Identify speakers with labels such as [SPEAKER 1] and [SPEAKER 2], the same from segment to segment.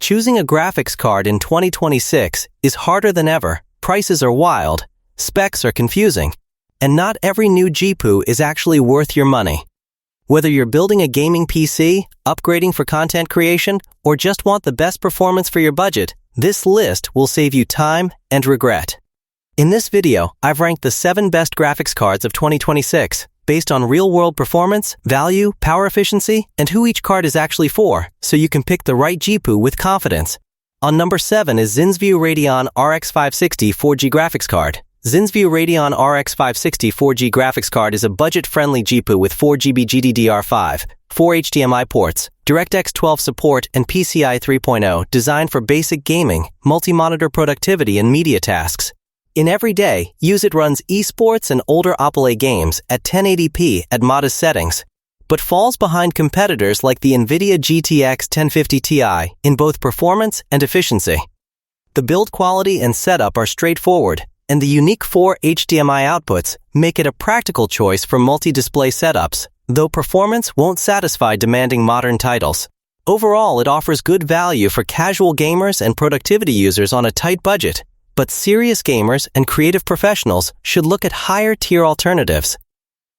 [SPEAKER 1] Choosing a graphics card in 2026 is harder than ever. Prices are wild, specs are confusing, and not every new GPU is actually worth your money. Whether you're building a gaming PC, upgrading for content creation, or just want the best performance for your budget, this list will save you time and regret. In this video, I've ranked the 7 best graphics cards of 2026, based on real-world performance, value, power efficiency, and who each card is actually for, so you can pick the right GPU with confidence. On number 7 is Xynsviu Radeon RX 560 4G graphics card. Xynsviu Radeon RX 560 4G graphics card is a budget-friendly GPU with 4GB GDDR5, 4 HDMI ports, DirectX 12 support, and PCI 3.0, designed for basic gaming, multi-monitor productivity, and media tasks. In everyday use, it runs esports and older AAA games at 1080p at modest settings, but falls behind competitors like the NVIDIA GTX 1050 Ti in both performance and efficiency. The build quality and setup are straightforward, and the unique 4 HDMI outputs make it a practical choice for multi-display setups, though performance won't satisfy demanding modern titles. Overall, it offers good value for casual gamers and productivity users on a tight budget, but serious gamers and creative professionals should look at higher-tier alternatives.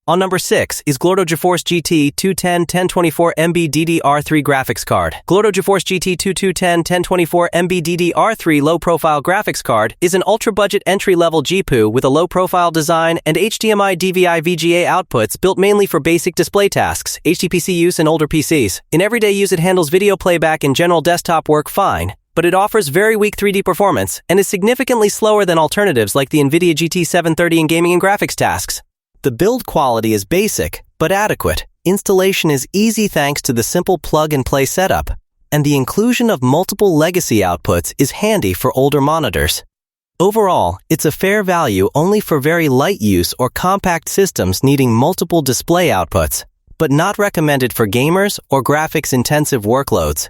[SPEAKER 1] On number 6 is Glorto GeForce GT 210 1024MB DDR3 graphics card. Glorto GeForce GT 2210 1024MB DDR3 low-profile graphics card is an ultra-budget entry-level GPU with a low-profile design and HDMI DVI VGA outputs built mainly for basic display tasks, HTPC use, and older PCs. In everyday use, it handles video playback and general desktop work fine, but it offers very weak 3D performance and is significantly slower than alternatives like the NVIDIA GT 730 in gaming and graphics tasks. The build quality is basic, but adequate. Installation is easy thanks to the simple plug-and-play setup, and the inclusion of multiple legacy outputs is handy for older monitors. Overall, it's a fair value only for very light use or compact systems needing multiple display outputs, but not recommended for gamers or graphics-intensive workloads.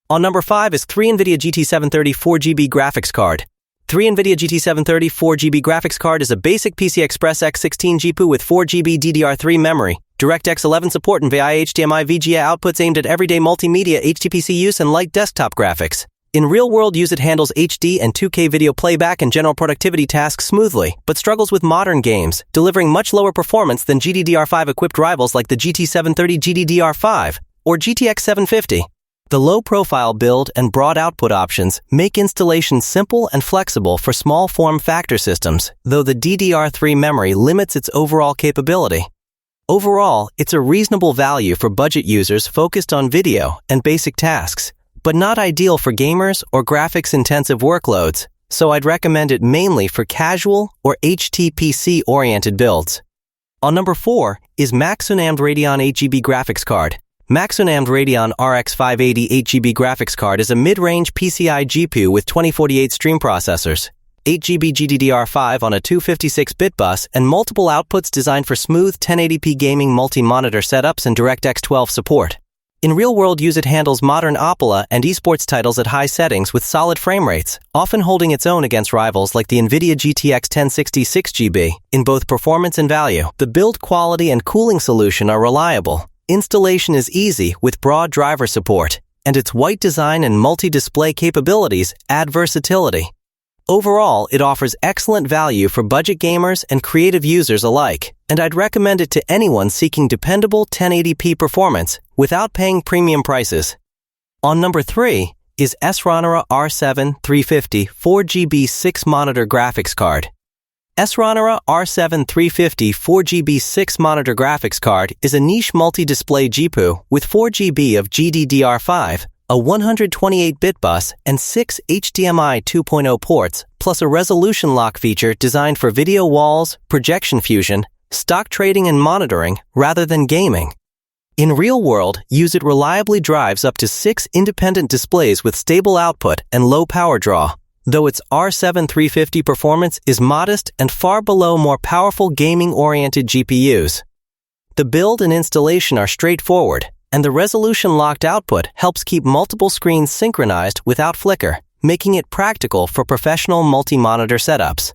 [SPEAKER 1] On number 5 is QTHREE NVIDIA GT 730 4GB graphics card. QTHREE NVIDIA GT 730 4GB graphics card is a basic PCI Express X16 GPU with 4GB DDR3 memory, DirectX 11 support, and VI HDMI VGA outputs aimed at everyday multimedia, HTPC use, and light desktop graphics. In real-world use, it handles HD and 2K video playback and general productivity tasks smoothly, but struggles with modern games, delivering much lower performance than GDDR5-equipped rivals like the GT 730 GDDR5 or GTX 750. The low-profile build and broad output options make installation simple and flexible for small form factor systems, though the DDR3 memory limits its overall capability. Overall, it's a reasonable value for budget users focused on video and basic tasks, but not ideal for gamers or graphics-intensive workloads, so I'd recommend it mainly for casual or HTPC-oriented builds. On number 4 is maxsun AMD Radeon 8GB graphics card. maxsun AMD Radeon RX 580 8GB graphics card is a mid-range PCI GPU with 2048 stream processors, 8GB GDDR5 on a 256-bit bus, and multiple outputs designed for smooth 1080p gaming multi-monitor setups and DirectX 12 support. In real-world use, it handles modern AAA and esports titles at high settings with solid frame rates, often holding its own against rivals like the NVIDIA GTX 1060 6GB in both performance and value. The build quality and cooling solution are reliable. Installation is easy with broad driver support, and its white design and multi-display capabilities add versatility. Overall, it offers excellent value for budget gamers and creative users alike, and I'd recommend it to anyone seeking dependable 1080p performance without paying premium prices. On number 3 is SRhonyra R7 350 4GB 6-monitor graphics card. SRhonyra R7 350 4GB 6-monitor graphics card is a niche multi-display GPU with 4GB of GDDR5, a 128-bit bus, and 6 HDMI 2.0 ports, plus a resolution lock feature designed for video walls, projection fusion, stock trading, and monitoring rather than gaming. In real-world use, it reliably drives up to 6 independent displays with stable output and low power draw, though its R7 350 performance is modest and far below more powerful gaming-oriented GPUs. The build and installation are straightforward, and the resolution-locked output helps keep multiple screens synchronized without flicker, making it practical for professional multi-monitor setups.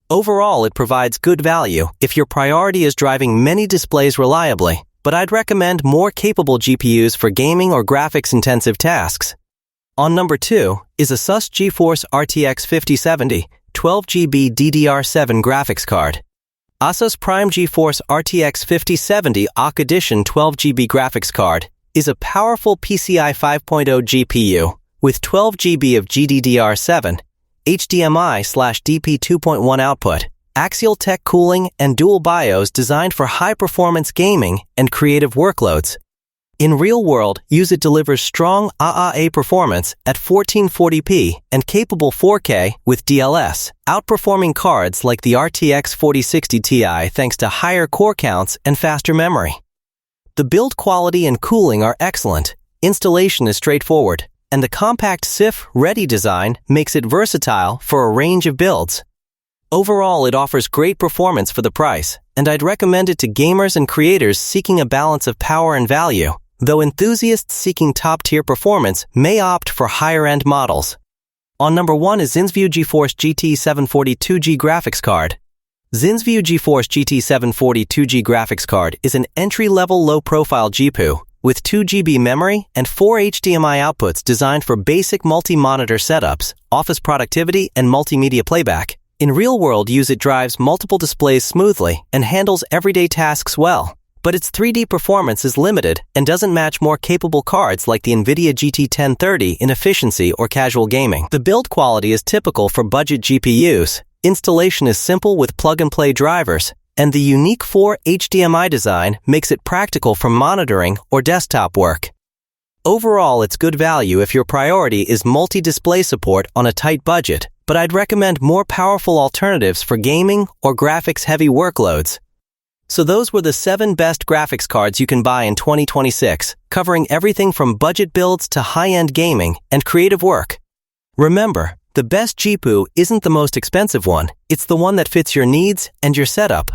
[SPEAKER 1] Overall, it provides good value if your priority is driving many displays reliably, but I'd recommend more capable GPUs for gaming or graphics-intensive tasks. On number 2 is ASUS GeForce RTX 5070 12GB DDR7 graphics card. ASUS Prime GeForce RTX 5070 AUK Edition 12GB graphics card is a powerful PCI 5.0 GPU with 12GB of GDDR7, HDMI/DP 2.1 output, axial tech cooling, and dual BIOS designed for high-performance gaming and creative workloads. In real world, use it delivers strong AAA performance at 1440p and capable 4K with DLS, outperforming cards like the RTX 4060 Ti thanks to higher core counts and faster memory. The build quality and cooling are excellent, installation is straightforward, and the compact SIF-ready design makes it versatile for a range of builds. Overall, it offers great performance for the price, and I'd recommend it to gamers and creators seeking a balance of power and value, though enthusiasts seeking top-tier performance may opt for higher-end models. On number 1 is Xynsviu GeForce GT 740 2G graphics card. Xynsviu GeForce GT 740 2G graphics card is an entry-level low-profile GPU with 2GB memory and 4 HDMI outputs designed for basic multi-monitor setups, office productivity, and multimedia playback. In real-world use, it drives multiple displays smoothly and handles everyday tasks well. But its 3D performance is limited and doesn't match more capable cards like the NVIDIA GT 1030 in efficiency or casual gaming. The build quality is typical for budget GPUs, installation is simple with plug-and-play drivers, and the unique 4 HDMI design makes it practical for monitoring or desktop work. Overall, it's good value if your priority is multi-display support on a tight budget, but I'd recommend more powerful alternatives for gaming or graphics-heavy workloads. So those were the 7 best graphics cards you can buy in 2026, covering everything from budget builds to high-end gaming and creative work. Remember, the best GPU isn't the most expensive one, it's the one that fits your needs and your setup.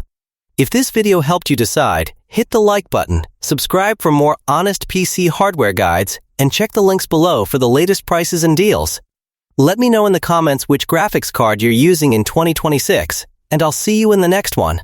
[SPEAKER 1] If this video helped you decide, hit the like button, subscribe for more honest PC hardware guides, and check the links below for the latest prices and deals. Let me know in the comments which graphics card you're using in 2026, and I'll see you in the next one.